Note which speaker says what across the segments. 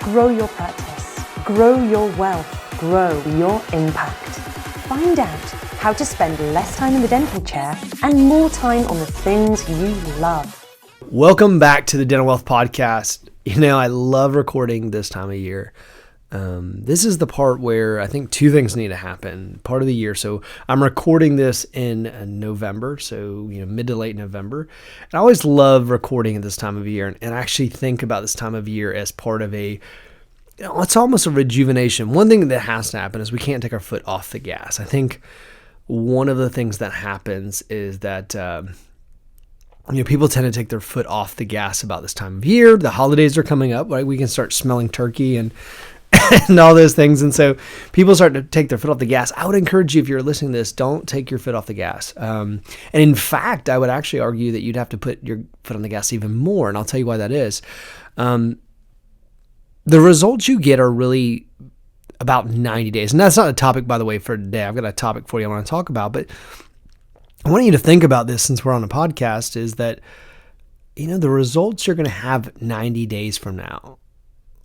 Speaker 1: Grow your practice, grow your wealth, grow your impact. Find out how to spend less time in the dental chair and more time on the things you love.
Speaker 2: Welcome back to the Dental Wealth Podcast. You know, I love recording this time of year. This is the part where I think two things need to happen, part of the year. So I'm recording this in November, so mid to late November. And I always love recording at this time of year, and I actually think about this time of year as part of it's almost a rejuvenation. One thing that has to happen is we can't take our foot off the gas. I think one of the things that happens is that people tend to take their foot off the gas about this time of year. The holidays are coming up, right? We can start smelling turkey and all those things. And so people start to take their foot off the gas. I would encourage you, if you're listening to this, don't take your foot off the gas. And in fact, I would actually argue that you'd have to put your foot on the gas even more. And I'll tell you why that is. The results you get are really about 90 days. And that's not a topic, by the way, for today. I've got a topic for you I want to talk about. But I want you to think about this since we're on a podcast, is that, the results you're going to have 90 days from now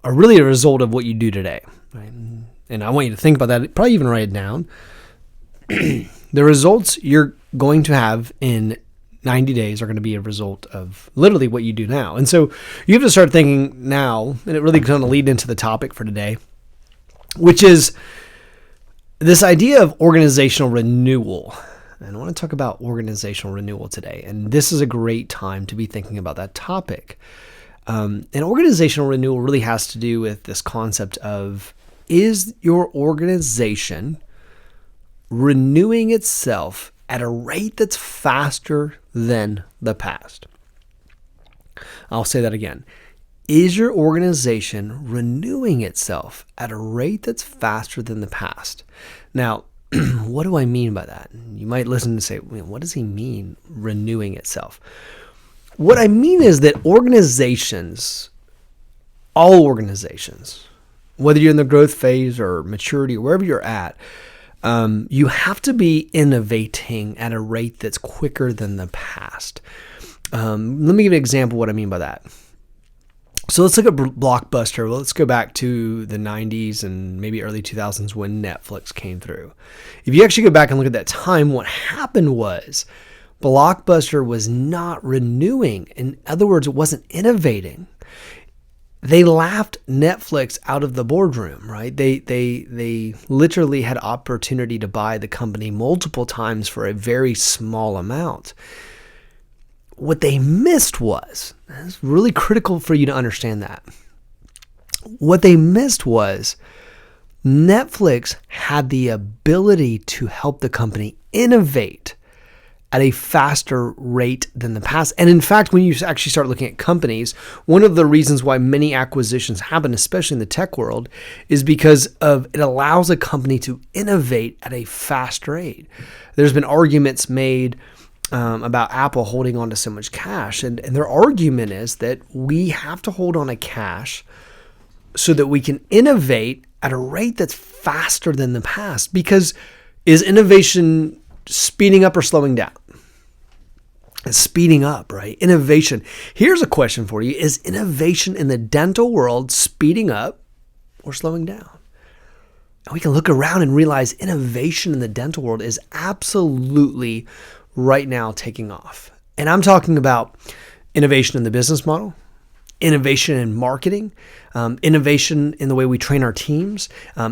Speaker 2: are really a result of what you do today. Right? And I want you to think about that, probably even write it down. The results you're going to have in 90 days are going to be a result of literally what you do now. And so you have to start thinking now, and it really kind of lead into the topic for today, which is this idea of organizational renewal. And I want to talk about organizational renewal today. And this is a great time to be thinking about that topic. And organizational renewal really has to do with this concept of, is your organization renewing itself at a rate that's faster than the past? I'll say that again. Is your organization renewing itself at a rate that's faster than the past? Now, what do I mean by that? You might listen and say, what does he mean, renewing itself? What I mean is that organizations, all organizations, whether you're in the growth phase or maturity or wherever you're at, you have to be innovating at a rate that's quicker than the past. Let me give you an example of what I mean by that. So let's look at Blockbuster. Well, let's go back to the 90s and maybe early 2000s when Netflix came through. If you actually go back and look at that time, what happened was Blockbuster was not renewing. In other words, it wasn't innovating. They laughed Netflix out of the boardroom, right? They literally had opportunity to buy the company multiple times for a very small amount. What they missed was, it's really critical for you to understand that. What they missed was Netflix had the ability to help the company innovate at a faster rate than the past. And in fact, when you actually start looking at companies, one of the reasons why many acquisitions happen, especially in the tech world, is because of it allows a company to innovate at a fast rate. There's been arguments made about Apple holding on to so much cash. And their argument is that we have to hold on to cash so that we can innovate at a rate that's faster than the past. Because is innovation speeding up or slowing down? It's speeding up, right? Innovation. Here's a question for you. Is innovation in the dental world speeding up or slowing down? And we can look around and realize innovation in the dental world is absolutely right now taking off. And I'm talking about innovation in the business model, innovation in marketing, innovation in the way we train our teams,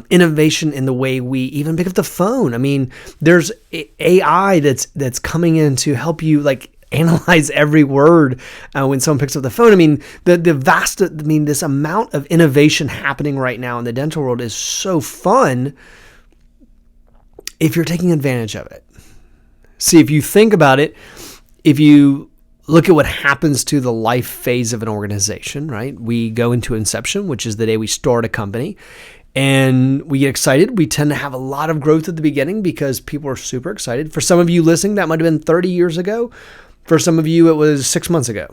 Speaker 2: innovation in the way we even pick up the phone. I mean, there's AI that's coming in to help you analyze every word when someone picks up the phone. I mean, this amount of innovation happening right now in the dental world is so fun if you're taking advantage of it. See, if you think about it, if you look at what happens to the life phase of an organization, right? We go into inception, which is the day we start a company, and we get excited. We tend to have a lot of growth at the beginning because people are super excited. For some of you listening, that might have been 30 years ago. For some of you, it was 6 months ago.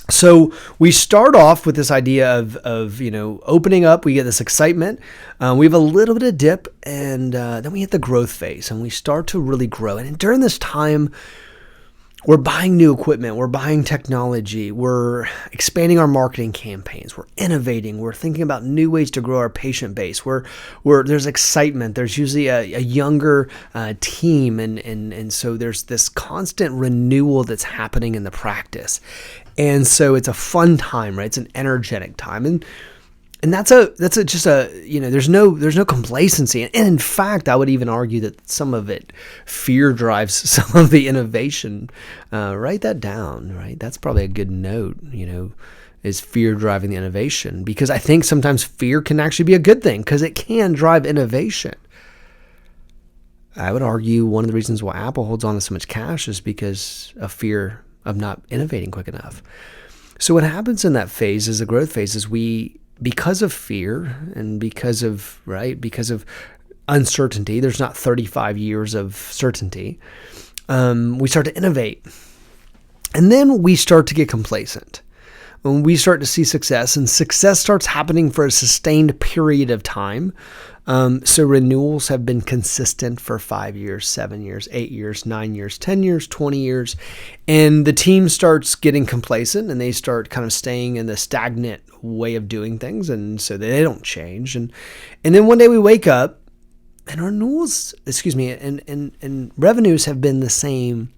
Speaker 2: So we start off with this idea of opening up. We get this excitement. We have a little bit of dip, and then we hit the growth phase, and we start to really grow. And during this time, We're buying new equipment, we're buying technology, we're expanding our marketing campaigns, we're innovating, we're thinking about new ways to grow our patient base. There's excitement, there's usually a younger team, and so there's this constant renewal that's happening in the practice. And so it's a fun time, right? It's an energetic time. And that's just there's no complacency. And in fact, I would even argue that some of it, fear drives some of the innovation. Write that down, right? That's probably a good note, is fear driving the innovation? Because I think sometimes fear can actually be a good thing because it can drive innovation. I would argue one of the reasons why Apple holds on to so much cash is because of fear of not innovating quick enough. So what happens in that phase is the growth phase is because of fear and because of uncertainty, there's not 35 years of certainty, we start to innovate. And then we start to get complacent. When we start to see success, and success starts happening for a sustained period of time. So renewals have been consistent for 5 years, 7 years, 8 years, 9 years, 10 years, 20 years. And the team starts getting complacent and they start kind of staying in the stagnant way of doing things. And so they don't change. And then one day we wake up and our renewals, and revenues have been the same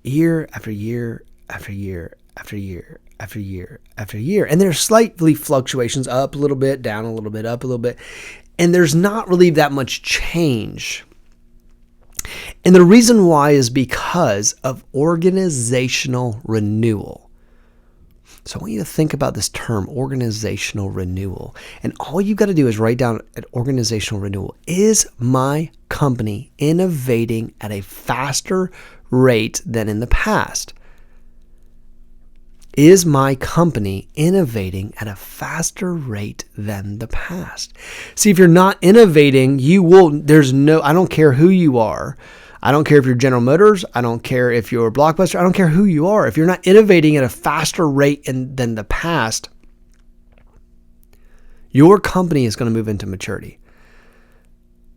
Speaker 2: year after year after year after year after year after year. And there's slightly fluctuations, up a little bit, down a little bit, up a little bit. And there's not really that much change. And the reason why is because of organizational renewal. So I want you to think about this term, organizational renewal. And all you've got to do is write down an organizational renewal. Is my company innovating at a faster rate than in the past? Is my company innovating at a faster rate than the past? See, if you're not innovating, I don't care who you are. I don't care if you're General Motors. I don't care if you're Blockbuster. I don't care who you are. If you're not innovating at a faster rate than the past, your company is going to move into maturity.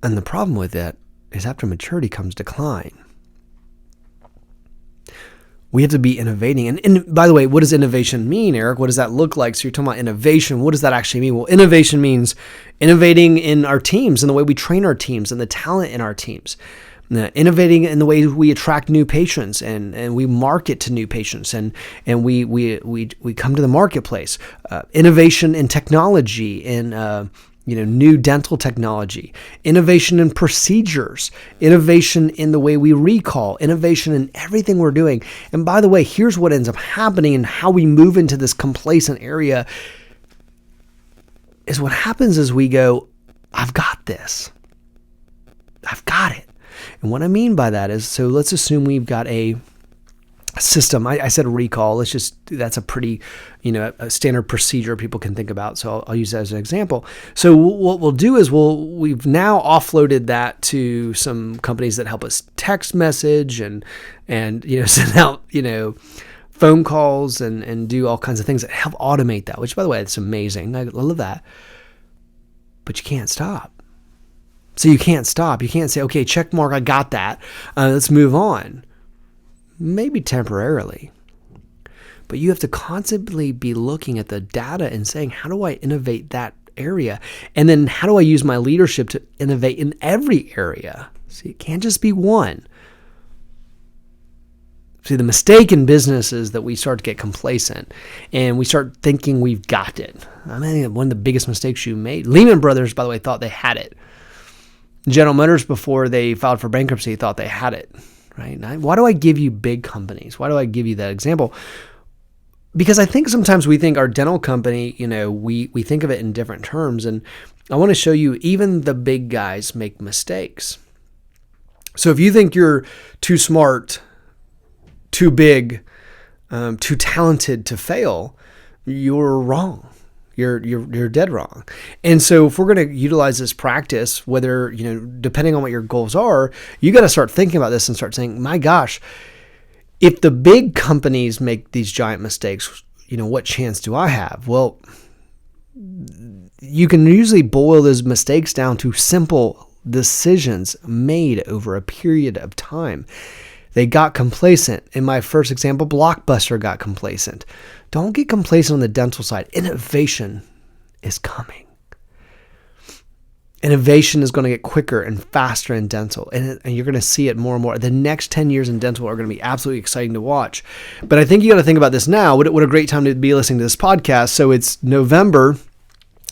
Speaker 2: And the problem with that is after maturity comes decline. We have to be innovating. And by the way, what does innovation mean, Eric? What does that look like? So you're talking about innovation. What does that actually mean? Well, innovation means innovating in our teams and the way we train our teams and the talent in our teams. Innovating in the way we attract new patients and we market to new patients and we come to the marketplace. Innovation in technology, in new dental technology, innovation in procedures, innovation in the way we recall, innovation in everything we're doing. And by the way, here's what ends up happening and how we move into this complacent area is what happens is we go, I've got this. I've got it. And what I mean by that is, so let's assume we've got a system. I said recall. That's a pretty, a standard procedure people can think about. So I'll use that as an example. So what we'll do is we've now offloaded that to some companies that help us text message and send out, phone calls and do all kinds of things that help automate that, which by the way, it's amazing. I love that. But you can't stop. So you can't stop. You can't say, okay, check mark, I got that. Let's move on. Maybe temporarily. But you have to constantly be looking at the data and saying, how do I innovate that area? And then how do I use my leadership to innovate in every area? See, it can't just be one. See, the mistake in business is that we start to get complacent and we start thinking we've got it. I mean, one of the biggest mistakes you made. Lehman Brothers, by the way, thought they had it. General Motors, before they filed for bankruptcy, thought they had it, right? Why do I give you big companies? Why do I give you that example? Because I think sometimes we think our dental company, we think of it in different terms. And I want to show you even the big guys make mistakes. So if you think you're too smart, too big, too talented to fail, you're wrong. You're dead wrong. And so if we're going to utilize this practice, whether, depending on what your goals are, you got to start thinking about this and start saying, my gosh, if the big companies make these giant mistakes, what chance do I have? Well, you can usually boil those mistakes down to simple decisions made over a period of time. They got complacent. In my first example, Blockbuster got complacent. Don't get complacent on the dental side. Innovation is coming. Innovation is going to get quicker and faster in dental, and you're going to see it more and more. The next 10 years in dental are going to be absolutely exciting to watch. But I think you got to think about this now. What a great time to be listening to this podcast. So it's November.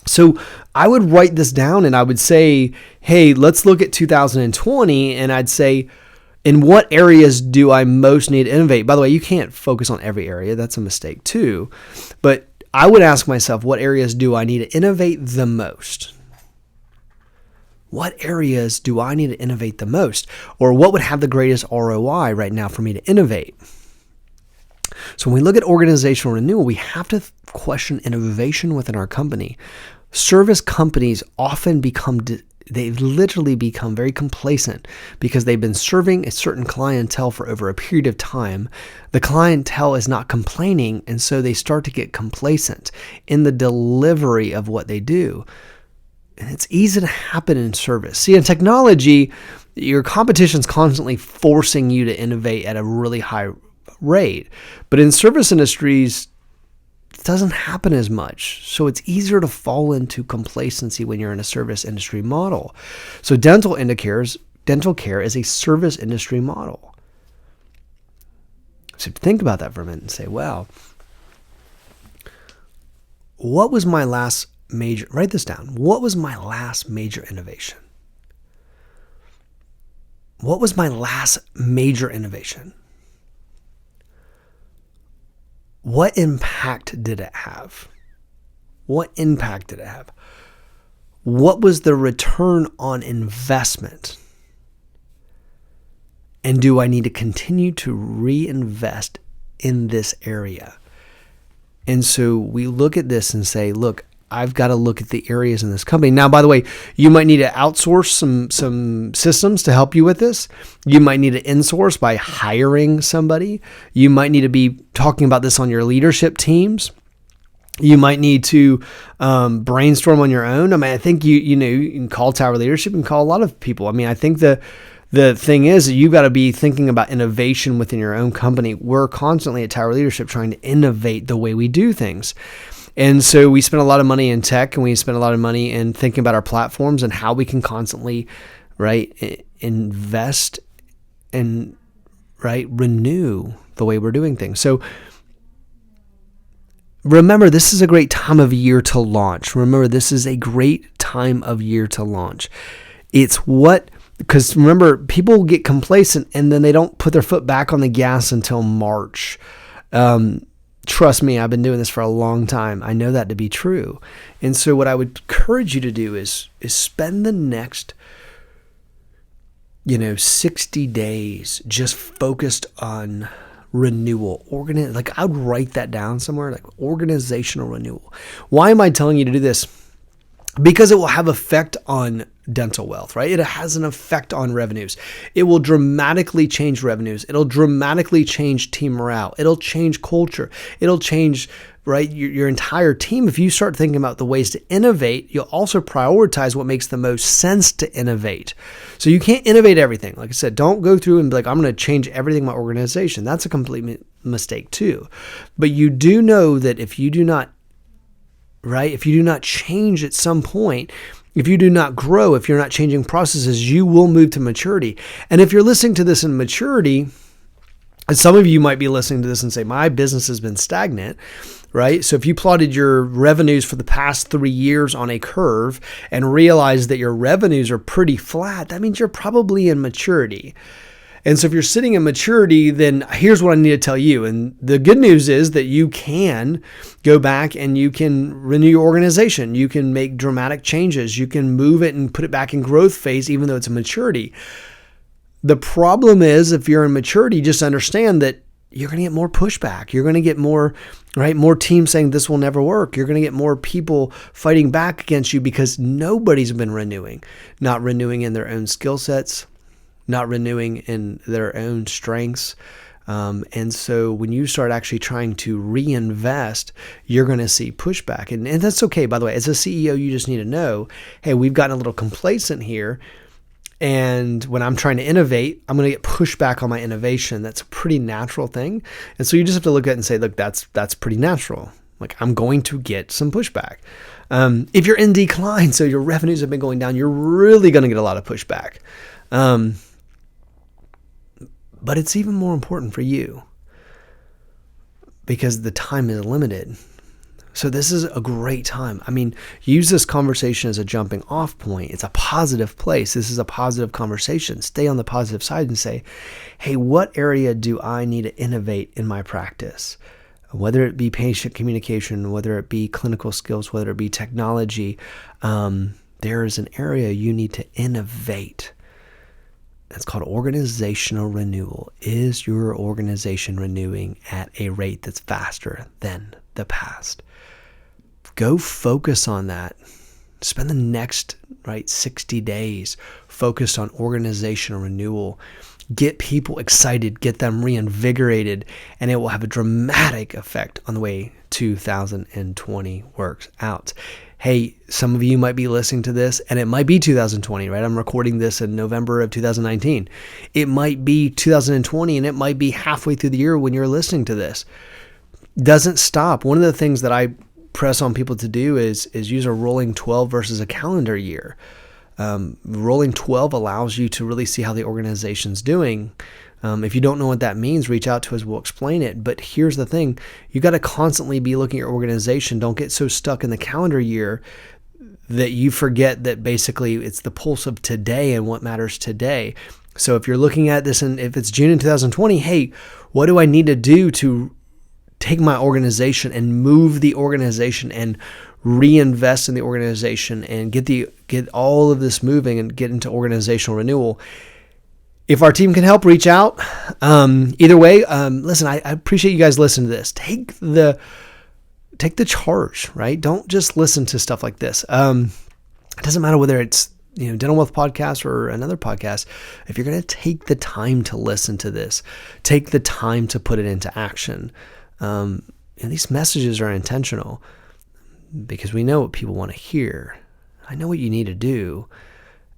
Speaker 2: So I would write this down and I would say, hey, let's look at 2020. And I'd say, in what areas do I most need to innovate? By the way, you can't focus on every area. That's a mistake too. But I would ask myself, what areas do I need to innovate the most? What areas do I need to innovate the most? Or what would have the greatest ROI right now for me to innovate? So when we look at organizational renewal, we have to question innovation within our company. Service companies often they've literally become very complacent because they've been serving a certain clientele for over a period of time. The clientele is not complaining, and so they start to get complacent in the delivery of what they do. And it's easy to happen in service. See, in technology, your competition's constantly forcing you to innovate at a really high rate. But in service industries, it doesn't happen as much. So it's easier to fall into complacency when you're in a service industry model. So dental care is a service industry model. So think about that for a minute and say, wow, what was my last major, write this down. What was my last major innovation? What was my last major innovation? What impact did it have? What impact did it have? What was the return on investment? And do I need to continue to reinvest in this area? And so we look at this and say, look, I've got to look at the areas in this company. Now, by the way, you might need to outsource some systems to help you with this. You might need to insource by hiring somebody. You might need to be talking about this on your leadership teams. You might need to brainstorm on your own. I mean, I think you can call Tower Leadership and call a lot of people. I mean, I think the thing is that you've got to be thinking about innovation within your own company. We're constantly at Tower Leadership trying to innovate the way we do things. And so we spend a lot of money in tech, and we spend a lot of money in thinking about our platforms and how we can constantly, invest and, renew the way we're doing things. So remember, this is a great time of year to launch. Because remember, people get complacent and then they don't put their foot back on the gas until March. Trust me, I've been doing this for a long time. I know that to be true. And so what I would encourage you to do is spend the next 60 days just focused on renewal. I would write that down somewhere, like organizational renewal. Why am I telling you to do this? Because it will have effect on dental wealth, right? It has an effect on revenues. It will dramatically change revenues. It'll dramatically change team morale. It'll change culture. It'll change, your entire team. If you start thinking about the ways to innovate, you'll also prioritize what makes the most sense to innovate. So you can't innovate everything. Like I said, don't go through and be like, I'm going to change everything in my organization. That's a complete mistake too. But you do know that if you do not change at some point, if you do not grow, if you're not changing processes, you will move to maturity. And if you're listening to this in maturity, and some of you might be listening to this and say, my business has been stagnant, right? So if you plotted your revenues for the past 3 years on a curve and realized that your revenues are pretty flat, that means you're probably in maturity. And so if you're sitting in maturity, then here's what I need to tell you. And the good news is that you can go back and you can renew your organization. You can make dramatic changes. You can move it and put it back in growth phase, even though it's a maturity. The problem is, if you're in maturity, just understand that you're going to get more pushback. You're going to get more teams saying this will never work. You're going to get more people fighting back against you because nobody's been renewing, not renewing in their own skill sets, not renewing in their own strengths. And so when you start actually trying to reinvest, you're going to see pushback. And that's okay, by the way. As a CEO, you just need to know, hey, we've gotten a little complacent here. And when I'm trying to innovate, I'm going to get pushback on my innovation. That's a pretty natural thing. And so you just have to look at it and say, look, that's pretty natural. Like, I'm going to get some pushback. If you're in decline, so your revenues have been going down, you're really going to get a lot of pushback. But it's even more important for you because the time is limited. So this is a great time. I mean, use this conversation as a jumping off point. It's a positive place. This is a positive conversation. Stay on the positive side and say, hey, what area do I need to innovate in my practice? Whether it be patient communication, whether it be clinical skills, whether it be technology, there is an area you need to innovate. It's called organizational renewal. Is your organization renewing at a rate that's faster than the past? Go focus on that. Spend the next 60 days focused on organizational renewal. Get people excited, get them reinvigorated, and it will have a dramatic effect on the way 2020 works out. Hey, some of you might be listening to this and it might be 2020, right? I'm recording this in November of 2019. It might be 2020 and it might be halfway through the year when you're listening to this. Doesn't stop. One of the things that I press on people to do is use a rolling 12 versus a calendar year. Rolling 12 allows you to really see how the organization's doing. If you don't know what that means, reach out to us. We'll explain it. But here's the thing. You got to constantly be looking at your organization. Don't get so stuck in the calendar year that you forget that basically it's the pulse of today and what matters today. So if you're looking at this and if it's June in 2020, hey, what do I need to do to take my organization and move the organization and reinvest in the organization and get all of this moving and get into organizational renewal? If our team can help, reach out. Either way, listen, I appreciate you guys listening to this. Take the charge, right? Don't just listen to stuff like this. It doesn't matter whether it's Dental Wealth Podcast or another podcast. If you're going to take the time to listen to this, take the time to put it into action. And these messages are intentional because we know what people want to hear. I know what you need to do.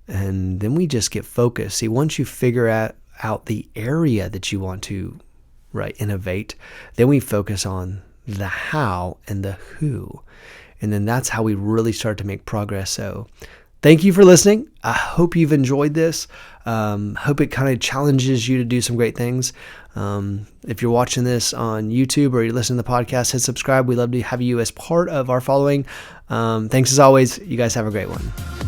Speaker 2: And then we just get focused. See, once you figure out the area that you want to innovate, then we focus on the how and the who. And then that's how we really start to make progress. So thank you for listening. I hope you've enjoyed this. Hope it kind of challenges you to do some great things. If you're watching this on YouTube or you're listening to the podcast, hit subscribe. We'd love to have you as part of our following. Thanks as always. You guys have a great one.